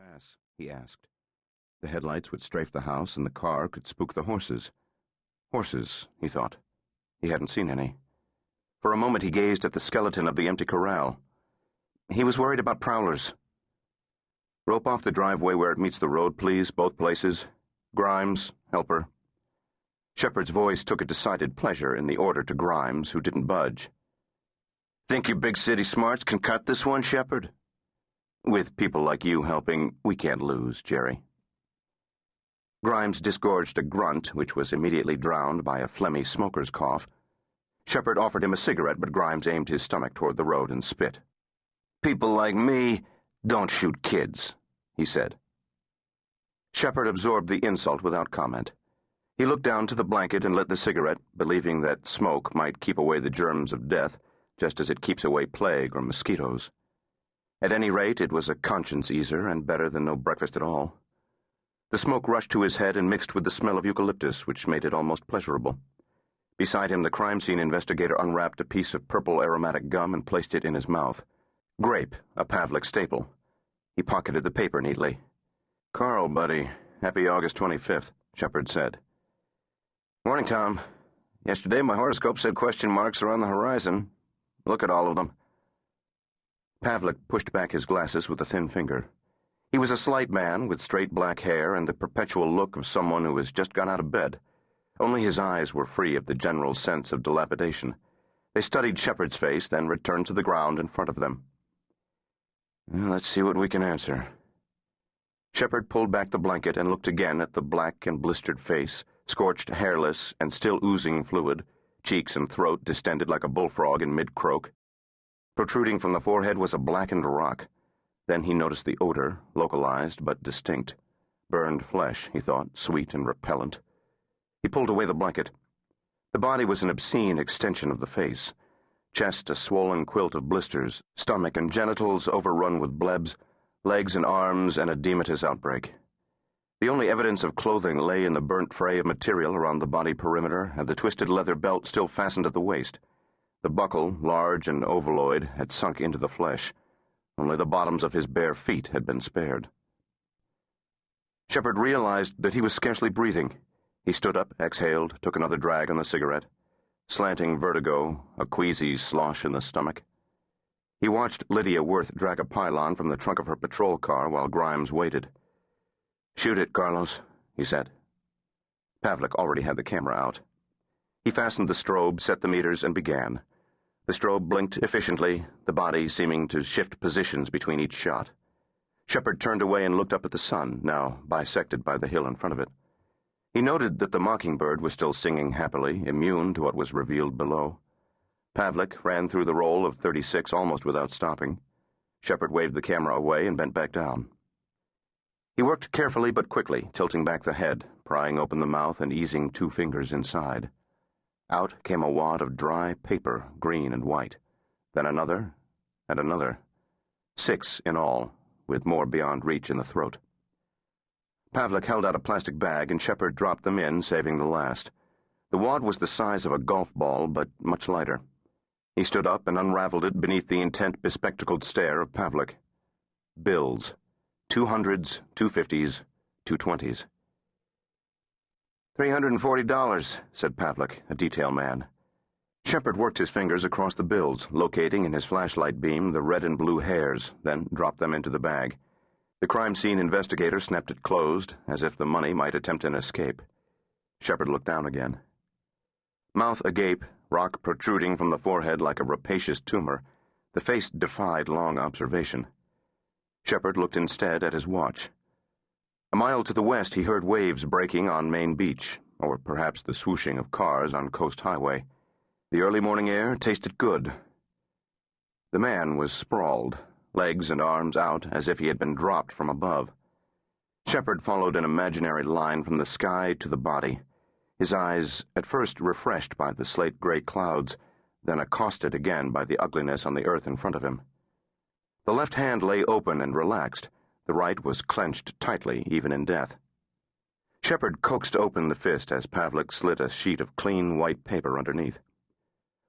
pass? He asked. The headlights would strafe the house, and the car could spook the horses. Horses, he thought. He hadn't seen any. For a moment he gazed at the skeleton of the empty corral. He was worried about prowlers. "Rope off the driveway where it meets the road, please, both places. Grimes, help her." Shephard's voice took a decided pleasure in the order to Grimes, who didn't budge. "Think your big city smarts can cut this one, Shephard?" "With people like you helping, we can't lose, Jerry." Grimes disgorged a grunt, which was immediately drowned by a phlegmy smoker's cough. Shephard offered him a cigarette, but Grimes aimed his stomach toward the road and spit. "People like me don't shoot kids," he said. Shephard absorbed the insult without comment. He looked down to the blanket and lit the cigarette, believing that smoke might keep away the germs of death, just as it keeps away plague or mosquitoes. At any rate, it was a conscience easer and better than no breakfast at all. The smoke rushed to his head and mixed with the smell of eucalyptus, which made it almost pleasurable. Beside him, the crime scene investigator unwrapped a piece of purple aromatic gum and placed it in his mouth. Grape, a Pavlik staple. He pocketed the paper neatly. "Carl, buddy. Happy August 25th, Shephard said. "Morning, Tom. Yesterday my horoscope said question marks are on the horizon. Look at all of them." Pavlik pushed back his glasses with a thin finger. He was a slight man with straight black hair and the perpetual look of someone who has just got out of bed. Only his eyes were free of the general sense of dilapidation. They studied Shephard's face, then returned to the ground in front of them. "Let's see what we can answer." Shephard pulled back the blanket and looked again at the black and blistered face, scorched, hairless, and still oozing fluid, cheeks and throat distended like a bullfrog in mid-croak. Protruding from the forehead was a blackened rock. Then he noticed the odor, localized but distinct. Burned flesh, he thought, sweet and repellent. He pulled away the blanket. The body was an obscene extension of the face. Chest a swollen quilt of blisters, stomach and genitals overrun with blebs, legs and arms an edematous outbreak. The only evidence of clothing lay in the burnt fray of material around the body perimeter and the twisted leather belt still fastened at the waist. The buckle, large and ovaloid, had sunk into the flesh. Only the bottoms of his bare feet had been spared. Shephard realized that he was scarcely breathing. He stood up, exhaled, took another drag on the cigarette. Slanting vertigo, a queasy slosh in the stomach. He watched Lydia Worth drag a pylon from the trunk of her patrol car while Grimes waited. "Shoot it, Carlos," he said. Pavlik already had the camera out. He fastened the strobe, set the meters, and began. The strobe blinked efficiently, the body seeming to shift positions between each shot. Shephard turned away and looked up at the sun, now bisected by the hill in front of it. He noted that the mockingbird was still singing happily, immune to what was revealed below. Pavlik ran through the roll of 36 almost without stopping. Shephard waved the camera away and bent back down. He worked carefully but quickly, tilting back the head, prying open the mouth and easing 2 fingers inside. Out came a wad of dry paper, green and white. Then another, and another. 6 in all, with more beyond reach in the throat. Pavlik held out a plastic bag and Shephard dropped them in, saving the last. The wad was the size of a golf ball, but much lighter. He stood up and unraveled it beneath the intent, bespectacled stare of Pavlik. Bills. 200s, 250s, 220s. $340, said Pavlik, a detail man. Shephard worked his fingers across the bills, locating in his flashlight beam the red and blue hairs, then dropped them into the bag. The crime scene investigator snapped it closed, as if the money might attempt an escape. Shephard looked down again. Mouth agape, rock protruding from the forehead like a rapacious tumor, the face defied long observation. Shephard looked instead at his watch. A mile to the west he heard waves breaking on Main Beach, or perhaps the swooshing of cars on Coast Highway. The early morning air tasted good. The man was sprawled, legs and arms out as if he had been dropped from above. Shephard followed an imaginary line from the sky to the body, his eyes at first refreshed by the slate-gray clouds, then accosted again by the ugliness on the earth in front of him. The left hand lay open and relaxed. The right was clenched tightly, even in death. Shephard coaxed open the fist as Pavlik slid a sheet of clean white paper underneath.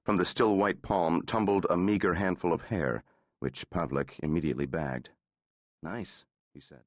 From the still white palm tumbled a meager handful of hair, which Pavlik immediately bagged. "Nice," he said.